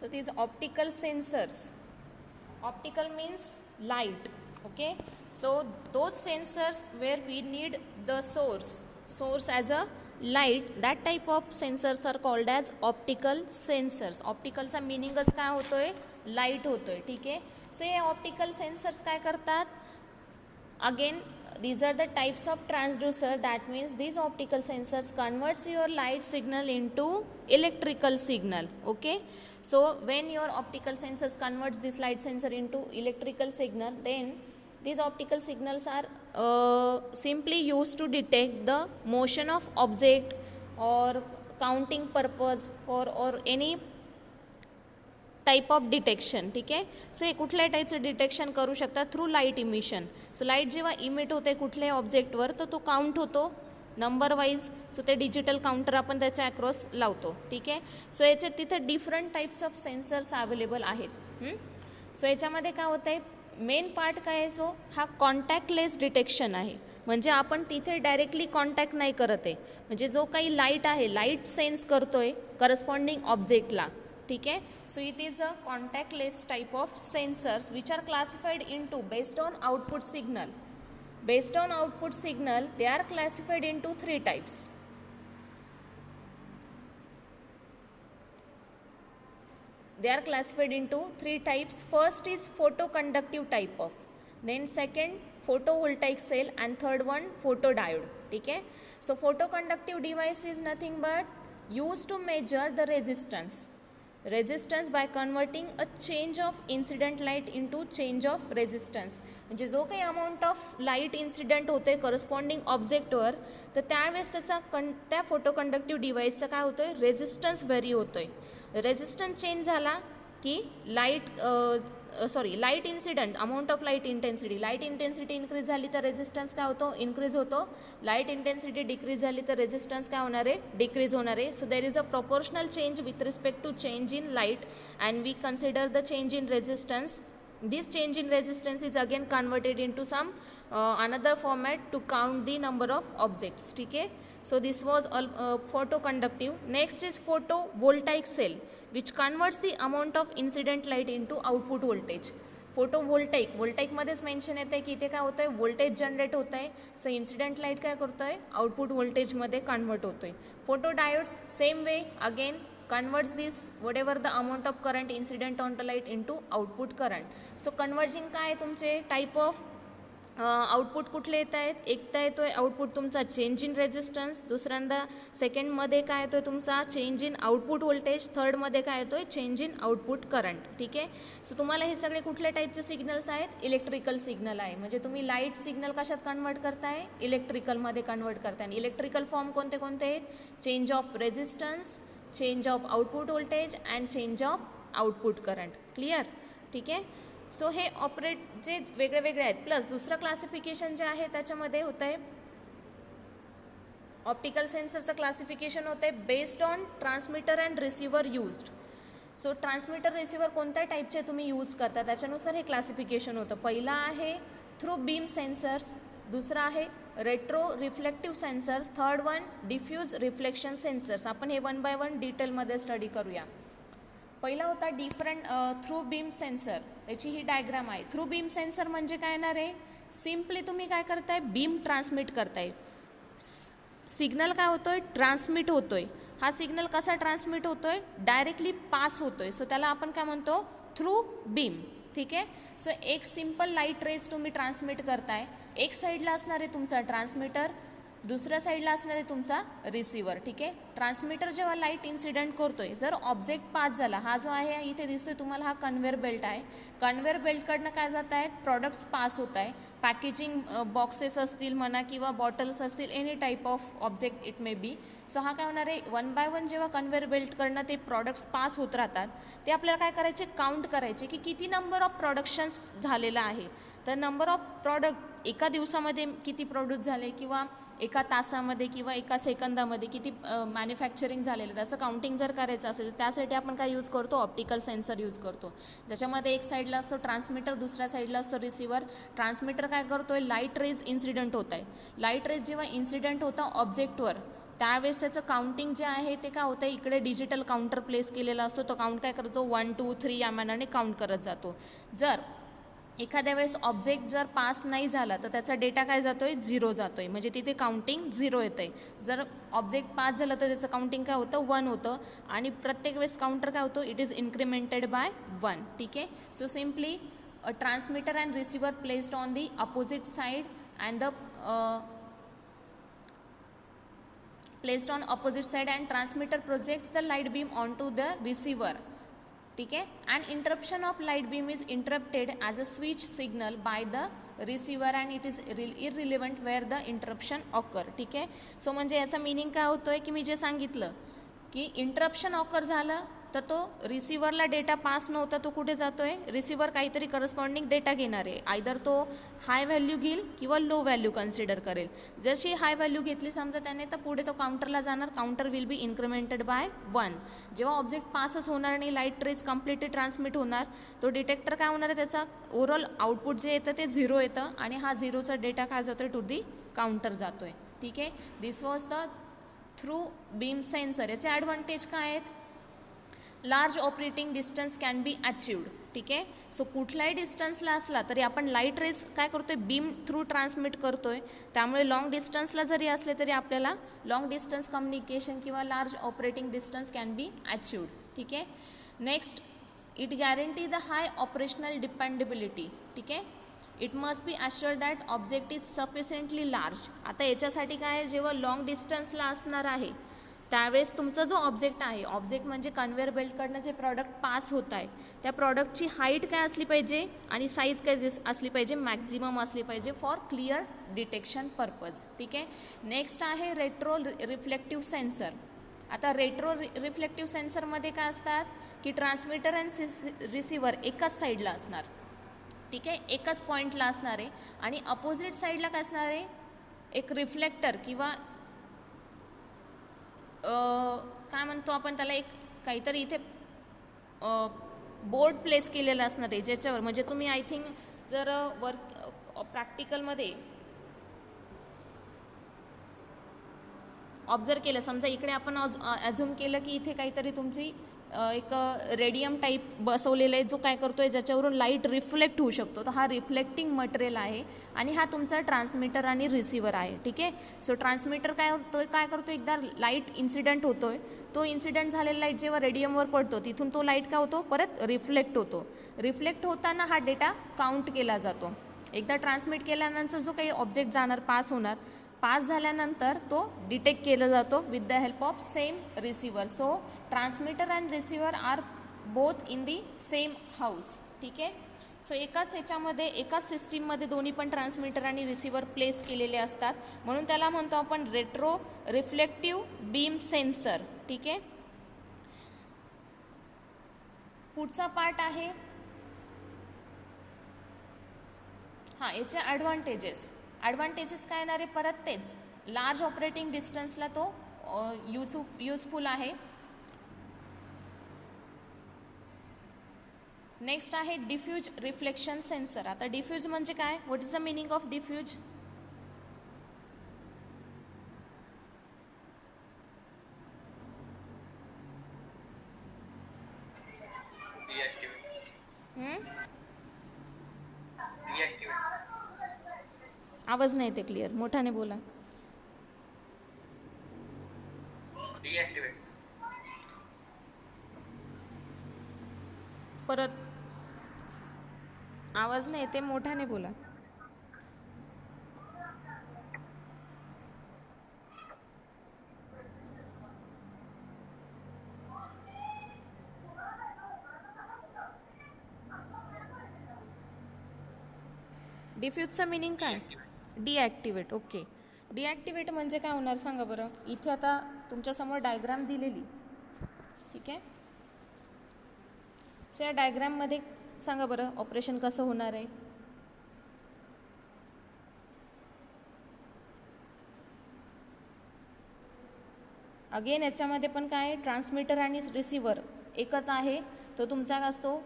So these optical sensors, optical means light, okay. So those sensors where we need the source as a light, that type of sensors are called as optical sensors. ऑप्टिकलचा मिनिंगच काय होतोय, light होतोय, ठीक आहे. So हे optical sensors काय करतात, again these are the types of transducer. That means these optical sensors converts your light signal into electrical signal, okay. So when your optical sensors converts this light sensor into electrical signal, then these optical signals are simply used to detect the motion of object or counting purpose for or any type of detection, ठीक आहे. So हे कुठल्याही टाईपचं detection करू शकतात through light emission. So light जेव्हा emit होते कुठल्याही ऑब्जेक्टवर तर तो काउंट होतो नंबर वाईज. सो ते डिजिटल काउंटर आपण त्याच्या अक्रॉस लावतो, ठीक आहे. सो याच्यात तिथे different types of sensors available आहेत. सो याच्यामध्ये काय होतं आहे, मेन पार्ट काय आहे, जो हा कॉन्टॅक्टलेस डिटेक्शन आहे. म्हणजे आपण तिथे डायरेक्टली कॉन्टॅक्ट नाही करत आहे, म्हणजे जो काही लाईट आहे लाईट सेन्स करतोय करस्पॉन्डिंग ऑब्जेक्टला, ठीक आहे. So it is a contactless type of sensors which are classified into based on output signal. Based on output signal they are classified into three types. They are classified into three types. First is photoconductive type of, then second photovoltaic cell, and third one photodiode, ठीक है. So photoconductive device is nothing but used to measure the resistance by converting a change of incident light into change of resistance. म्हणजे जो काही amount of light incident होते corresponding ऑब्जेक्टवर, तर त्यावेळेस त्याचा त्या फोटोकंडक्टिव्ह डिव्हाइसचा काय होतोय, रेझिस्टन्स व्हेरी होतोय. रेझिस्टन्स चेंज झाला की light incident, amount of light intensity increase झाली तर रेझिस्टन्स काय होतो, इन्क्रीज होतो. लाईट इंटेन्सिटी डिक्रीज झाली तर रेझिस्टन्स काय होणार आहे, डिक्रीज होणार आहे. So there is a proportional change with respect to change in light and we consider the change in resistance. This change in resistance is again converted into some another format to count the number of objects, ठीक है. So this was photoconductive. Next is photovoltaic cell which converts the amount of incident light into output voltage. फोटोवोल्टाईक मध्येच mention येतं आहे की इथे काय होतं आहे, वोल्टेज जनरेट होतं आहे. सो इन्सिडेंट लाईट काय करतो आहे, आउटपुट वोल्टेजमध्ये कन्वर्ट होतो आहे. Photodiodes same way again converts this whatever the amount of current incident on the light into output current. So converging काय आहे तुमचे टाइप ऑफ आउटपुट कुठले येत आहेत, एकता येतो आहे आउटपुट तुमचा चेंज इन रेझिस्टन्स, दुसऱ्यांदा सेकंडमध्ये काय येतो आहे तुमचा चेंज इन आउटपुट व्होल्टेज, थर्डमध्ये काय येतो आहे चेंज इन आउटपुट करंट, ठीक आहे. सो तुम्हाला हे सगळे कुठल्या टाईपचे सिग्नल्स आहेत, इलेक्ट्रिकल सिग्नल आहे. म्हणजे तुम्ही लाईट सिग्नल कशात कन्वर्ट करताय, इलेक्ट्रिकलमध्ये कन्वर्ट करताय. आणि इलेक्ट्रिकल फॉर्म कोणते कोणते आहेत, change of resistance, change of output voltage and change of output current. Clear, ठीक आहे. सो हे ऑपरेट जे वेगळे वेगळे आहेत. प्लस दुसरं क्लासिफिकेशन जे आहे त्याच्यामध्ये होतं आहे ऑप्टिकल सेन्सरचं क्लासिफिकेशन होतं आहे based on transmitter and receiver used. So transmitter receiver कोणत्या टाईपचे तुम्ही यूज करता त्याच्यानुसार हे क्लासिफिकेशन होतं. पहिला आहे थ्रू बीम सेन्सर्स, दुसरा आहे retro reflective sensors, third one diffuse reflection sensors. आपण हे वन बाय वन डिटेलमध्ये स्टडी करूया. पहिला होता डिफरंट थ्रू बीम सेन्सर. याची ही डायग्राम आहे. थ्रू बीम सेन्सर म्हणजे काय येणार आहे, सिम्पली तुम्ही काय करताय, बीम ट्रान्समिट करताय. सिग्नल काय होतोय, ट्रान्समिट होतोय. हा सिग्नल कसा ट्रान्समिट होतोय, डायरेक्टली पास होतोय. सो त्याला आपण काय म्हणतो, थ्रू बीम, ठीक आहे. सो एक सिम्पल लाईट रेज तुम्ही ट्रान्समिट करताय. एक साईडला असणार आहे तुमचा ट्रान्समीटर, दुसऱ्या साईडला असणार आहे तुमचा रिसिव्हर, ठीक आहे. ट्रान्समीटर जेव्हा लाईट इन्सिडेंट करतोय, जर ऑब्जेक्ट पास झाला, हा जो आहे इथे दिसतोय तुम्हाला हा कन्व्हेअर बेल्ट आहे. कन्व्हेअर बेल्टकडनं काय जात आहेत, प्रॉडक्ट्स पास होत आहे. पॅकेजिंग बॉक्सेस असतील म्हणा किंवा बॉटल्स असतील, any type of object it may be. So हा काय होणार आहे, वन बाय वन जेव्हा कन्व्हेअर बेल्टकडनं ते प्रॉडक्ट्स पास होत राहतात, ते आपल्याला काय करायचे, काउंट करायचे की किती नंबर ऑफ प्रोडक्शन्स झालेला आहे. तर नंबर ऑफ प्रॉडक्ट एका दिवसामध्ये किती प्रोड्यूस झाले किंवा एका तासामध्ये किंवा एका सेकंदामध्ये किती मॅन्युफॅक्चरिंग झालेलं, त्याचं काउंटिंग जर करायचं असेल त्यासाठी आपण काय यूज करतो, ऑप्टिकल सेन्सर यूज करतो. ज्याच्यामध्ये एक साईडला असतो ट्रान्समीटर, दुसऱ्या साईडला असतो रिसिव्हर. ट्रान्समीटर काय करतोय, लाईट रेज इन्सिडेंट होत आहे. लाईट रेज जेव्हा इन्सिडेंट होता ऑब्जेक्टवर, त्यावेळेस त्याचं काउंटिंग जे आहे ते काय होतं, इकडे डिजिटल काउंटर प्लेस केलेला असतो, तो काउंट काय करतो 1 2 3 या मानाने काउंट करत जातो. जर एखाद्या वेळेस ऑब्जेक्ट जर पास नाही झाला तर त्याचा डेटा काय जातोय 0 जातोय, म्हणजे तिथे काउंटिंग 0 येतं आहे. जर ऑब्जेक्ट पास झालं तर त्याचं काउंटिंग काय होतं 1 होतं, आणि प्रत्येक वेळेस काउंटर काय होतो इट इज इन्क्रीमेंटेड बाय 1. ठीक आहे. So simply a transmitter and receiver placed on the opposite side and the placed on opposite side and transmitter projects the light beam onto the receiver. ठीक है. An interruption of light beam is interrupted as a switch signal by the receiver and it is irrelevant where the interruption occur. ठीक आहे. So म्हणजे याचा meaning काय होतोय की मी जे सांगितलं की इंटरप्शन ऑकर झालं तर तो रिसिव्हरला डेटा पास नव्हता, तो कुठे जातोय, रिसिव्हर काहीतरी करस्पॉन्डिंग डेटा घेणार आहे, आयदर तो हाय व्हॅल्यू घेईल किंवा लो व्हॅल्यू कन्सिडर करेल. जशी हाय व्हॅल्यू घेतली समजा त्याने तर पुढे तो काउंटरला जाणार, काउंटर विल बी इन्क्रीमेंटेड बाय 1. जेव्हा ऑब्जेक्ट पासच होणार आणि लाईट रेज कम्प्लिटली ट्रान्समिट होणार, तो डिटेक्टर काय होणार आहे, त्याचा ओव्हरऑल आउटपुट जे येतं ते 0 येतं आणि हा 0चा डेटा काय जातोय टू दी काउंटर जातोय. ठीक आहे. This was the through beam sensor. याचे ॲडव्हान्टेज काय आहेत, large operating distance can be achieved. ठीक आहे. सो कुठल्याही डिस्टन्सला असला तरी आपण लाईट रेज काय करतोय बीम थ्रू ट्रान्समिट करतोय, त्यामुळे लॉंग डिस्टन्सला जरी असले तरी आपल्याला लॉंग डिस्टन्स कम्युनिकेशन किंवा large operating distance can be achieved. ठीक आहे. Next, it guarantee the high operational dependability. ठीक आहे. It must be assure that object is sufficiently large. आता याच्यासाठी काय, जेव्हा लॉंग डिस्टन्सला असणार आहे त्यावेळेस तुमचा जो ऑब्जेक्ट आहे, ऑब्जेक्ट म्हणजे कन्व्हेअर बेल्टकडनं जे प्रॉडक्ट पास होत आहे त्या प्रॉडक्टची हाईट काय असली पाहिजे आणि साईज काय असली पाहिजे, मॅक्झिमम असली पाहिजे फॉर क्लिअर डिटेक्शन पर्पज. ठीक आहे. नेक्स्ट आहे रेट्रो रिफ्लेक्टिव्ह सेन्सर. आता रेट्रो रिफ्लेक्टिव्ह सेन्सरमध्ये काय असतात की ट्रान्समीटर अँड रिसिव्हर एकाच साईडला असणार. ठीक आहे. एकाच पॉईंटला असणार आहे आणि अपोजिट साईडला काय असणार आहे, एक रिफ्लेक्टर किंवा काय म्हणतो आपण त्याला, एक काहीतरी इथे बोर्ड प्लेस केलेला असणार आहे ज्याच्यावर, म्हणजे तुम्ही आय थिंक जर वर्क प्रॅक्टिकलमध्ये ऑब्झर्व केलं, समजा इकडे आपण ॲझ्युम केलं की इथे काहीतरी तुमची एक रेडियम टाईप बसवलेला आहे जो काय करतोय, ज्याच्यावरून लाईट रिफ्लेक्ट होऊ शकतो. तर हा रिफ्लेक्टिंग मटेरियल आहे आणि हा तुमचा ट्रान्समीटर आणि रिसिव्हर आहे. ठीक आहे. सो ट्रान्समीटर काय होतोय, काय करतो, एकदा लाईट इन्सिडेंट होतोय, तो इन्सिडेंट झालेला लाईट जेव्हा रेडियमवर पडतो तिथून तो लाईट काय होतो, परत रिफ्लेक्ट होतो. रिफ्लेक्ट होताना हा डेटा काउंट केला जातो. एकदा ट्रान्समिट केल्यानंतर जो काही ऑब्जेक्ट जाणार, पास होणार, पास झाल्यानंतर तो डिटेक्ट केला जातो with the help of same receiver. So transmitter and receiver are both in the same house. ठीक आहे. सो एकाच ह्याच्यामध्ये, एकाच सिस्टीममध्ये दोन्ही पण ट्रान्समीटर आणि रिसिव्हर प्लेस केलेले असतात, म्हणून त्याला म्हणतो आपण रेट्रो रिफ्लेक्टिव्ह बीम सेन्सर. ठीक आहे. पुढचा पार्ट आहे याचे ॲडव्हान्टेजेस काय येणार आहे, परत तेच लार्ज ऑपरेटिंग डिस्टन्सला तो युजफुल आहे. नेक्स्ट आहे डिफ्यूज रिफ्लेक्शन सेन्सर. आता डिफ्यूज म्हणजे काय, what is the meaning of diffuse, आवाज नाही येते क्लिअर, मोठ्याने बोला. परत आवाज नाही येते, मोठ्याने बोला. डिफ्यूजचं मिनिंग काय, डिॲक्टिवेट. ओके. डिॲक्टिवेट म्हणजे काय होणार सांगा बरं. इथे आता तुमच्यासमोर डायग्राम दिलेली. ठीक आहे. सो या डायग्राममध्ये सांगा बरं ऑपरेशन कसं होणार आहे. अगेन याच्यामध्ये पण काय, ट्रान्समीटर आणि रिसिव्हर एकच आहे. तो तुमचा असतो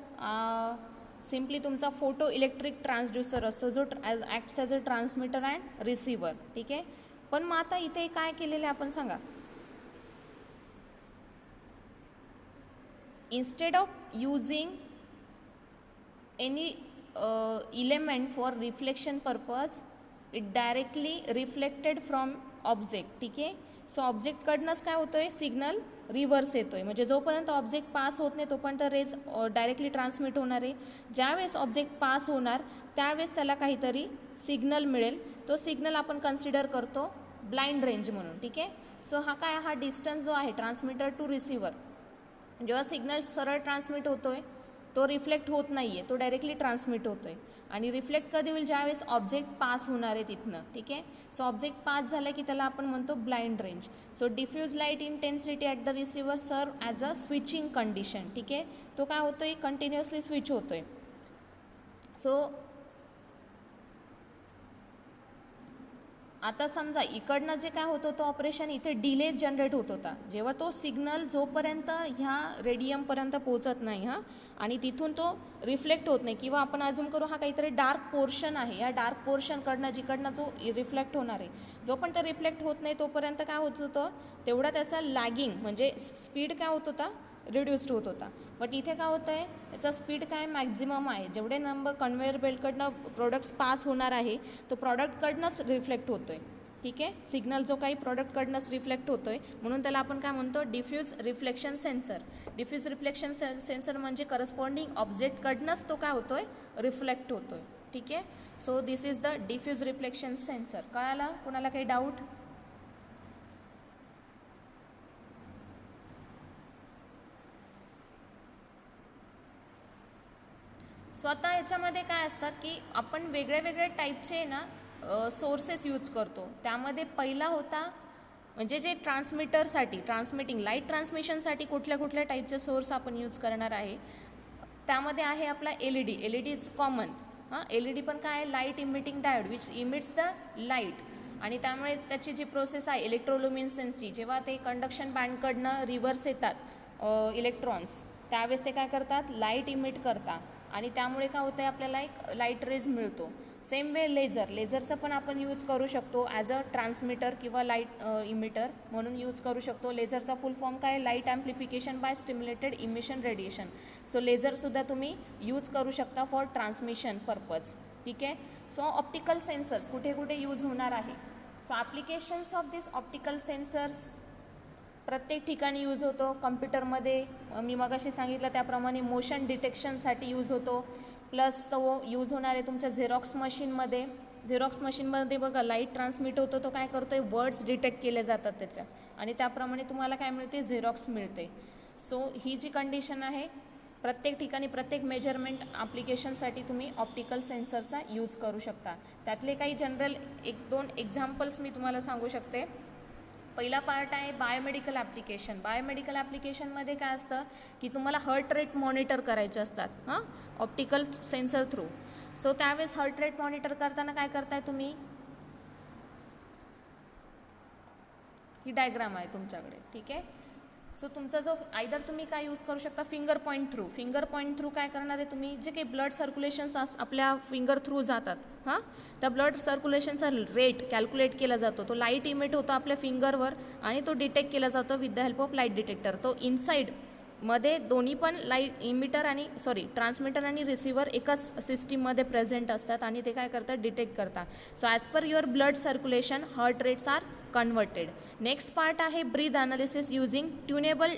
सिम्पली तुमचा फोटो इलेक्ट्रिक ट्रान्सड्युसर असतो जो acts as a transmitter and receiver. ठीक आहे. पण मग आता इथे काय केलेलं आहे आपण सांगा, instead of using any element for reflection purpose, it directly reflected from object. ठीक आहे. सो ऑब्जेक्टकडनंच काय होतो आहे, सिग्नल रिव्हर्स येतो आहे. म्हणजे जोपर्यंत ऑब्जेक्ट पास होत नाही तोपर्यंत रेज डायरेक्टली ट्रान्समिट होणार आहे. ज्यावेळेस ऑब्जेक्ट पास होणार त्यावेळेस त्याला काहीतरी सिग्नल मिळेल. तो सिग्नल आपण कन्सिडर करतो ब्लाइंड रेंज म्हणून. ठीक आहे. सो हा डिस्टन्स जो आहे ट्रान्समीटर टू रिसिव्हर, जेव्हा सिग्नल सरळ ट्रान्समिट होतो आहे तो रिफ्लेक्ट होत नाही आहे, तो डायरेक्टली ट्रान्समिट होतो आहे. आणि रिफ्लेक्ट कधी होईल, ज्यावेळेस ऑब्जेक्ट पास होणार आहे तिथनं. ठीक आहे. सो ऑब्जेक्ट पास झालं की त्याला आपण म्हणतो blind range. So diffuse light intensity at the receiver serves as a switching condition. ठीक आहे. तो काय होतो आहे, कंटिन्युअसली स्विच होतो आहे. सो आता समजा इकडनं जे काय होत होतं ऑपरेशन, इथे डिले जनरेट होत होता. जेव्हा तो सिग्नल जोपर्यंत ह्या रेडियमपर्यंत पोहोचत नाही आणि तिथून तो रिफ्लेक्ट होत नाही, किंवा आपण अजून करू हा काहीतरी डार्क पोर्शन आहे, या डार्क पोर्शनकडनं जिकडनं जो रिफ्लेक्ट होणार आहे, जोपर्यंत रिफ्लेक्ट होत नाही तोपर्यंत काय होत होतं, तेवढा त्याचा लॅगिंग म्हणजे स्पीड काय होत होता, रिड्यूस्ड होत होता. बट इथे काय होतं आहे, त्याचा स्पीड काय मॅक्झिमम आहे. जेवढे नंबर कन्व्हेयर बेल्टकडनं प्रोडक्ट्स पास होणार आहे तो प्रॉडक्टकडनंच रिफ्लेक्ट होतो आहे. ठीक आहे. सिग्नल जो काही प्रॉडक्टकडनंच रिफ्लेक्ट होतो आहे, म्हणून त्याला आपण काय म्हणतो, diffuse reflection sensor. Diffuse reflection sensor म्हणजे करस्पॉन्डिंग ऑब्जेक्टकडनंच तो काय होतो आहे, रिफ्लेक्ट होतो आहे. ठीक आहे. So this is the diffuse reflection sensor. कळालं? कुणाला काही डाऊट? स्वतः याच्यामध्ये काय असतात की आपण वेगळे वेगळे टाईपचे ना सोर्सेस यूज करतो. त्यामध्ये पहिला होता म्हणजे जे ट्रान्समीटरसाठी, ट्रान्समिटिंग लाईट ट्रान्समिशनसाठी कुठल्या कुठल्या टाईपचे सोर्स आपण यूज करणार आहे, त्यामध्ये आहे आपला LED. LED is common. LED पण काय आहे, light emitting diode which emits the light. आणि त्यामुळे त्याची जी प्रोसेस आहे इलेक्ट्रोल्युमिनेसन्सची, जेव्हा ते कंडक्शन बँडकडनं रिव्हर्स येतात इलेक्ट्रॉन्स, त्यावेळेस ते काय करतात, लाईट इमिट करतात. आणि त्यामुळे काय होतं आहे, आपल्याला एक लाईट रेज मिळतो. सेम वे लेझरचं पण आपण यूज करू शकतो ॲज अ ट्रान्समीटर किंवा लाईट इमिटर म्हणून यूज करू शकतो. लेझरचा फुल फॉर्म काय, light amplification by stimulated emission radiation. So लेझरसुद्धा तुम्ही यूज करू शकता फॉर ट्रान्समिशन पर्पज. ठीक आहे. सो ऑप्टिकल सेन्सर्स कुठे कुठे यूज होणार आहे. So applications of this optical sensors प्रत्येक ठिकाणी यूज होतो. कम्प्युटरमध्ये मी मगाशी सांगितलं त्याप्रमाणे मोशन डिटेक्शनसाठी यूज होतो. प्लस तो यूज होणार आहे तुमच्या झेरॉक्स मशीनमध्ये. झेरॉक्स मशीनमध्ये बघा लाईट ट्रान्समिट होतो, तो काय करतो आहे, वर्ड्स डिटेक्ट केले जातात त्याच्या, आणि त्याप्रमाणे तुम्हाला काय मिळते, झेरॉक्स मिळते. सो ही जी कंडिशन आहे, प्रत्येक ठिकाणी प्रत्येक मेजरमेंट ॲप्लिकेशनसाठी तुम्ही ऑप्टिकल सेन्सरचा यूज करू शकता. त्यातले काही जनरल 1-2 एक्झाम्पल्स मी तुम्हाला सांगू शकते. पहिला पार्ट आहे बायोमेडिकल ॲप्लिकेशन. बायोमेडिकल ॲप्लिकेशनमध्ये काय असतं की तुम्हाला हार्ट रेट मॉनिटर करायचे असतात ऑप्टिकल सेन्सर थ्रू. सो त्यावेळेस हार्ट रेट मॉनिटर करताना काय करताय तुम्ही, ही डायग्राम आहे तुमच्याकडे. ठीक आहे. सो तुमचा जो आयदर तुम्ही काय यूज करू शकता, finger point through. Finger point through काय करणार आहे तुम्ही, जे काही ब्लड सर्क्युलेशन्स आपल्या फिंगर थ्रू जातात, त्या ब्लड सर्क्युलेशनचा रेट कॅल्क्युलेट केला जातो. तो लाईट इमिट होतो आपल्या फिंगरवर आणि तो डिटेक्ट केला जातो with the help of light detector. तो इनसाइड मध्ये दोन्ही पण लाईट इमिटर आणि ट्रान्समीटर आणि रिसिव्हर एकाच सिस्टीममध्ये प्रेझेंट असतात आणि ते काय करतात, डिटेक्ट करतात. So as per your blood circulation heart rates are converted. Next part आहे ब्रीथ ॲनालिसिस युझिंग ट्युनेबल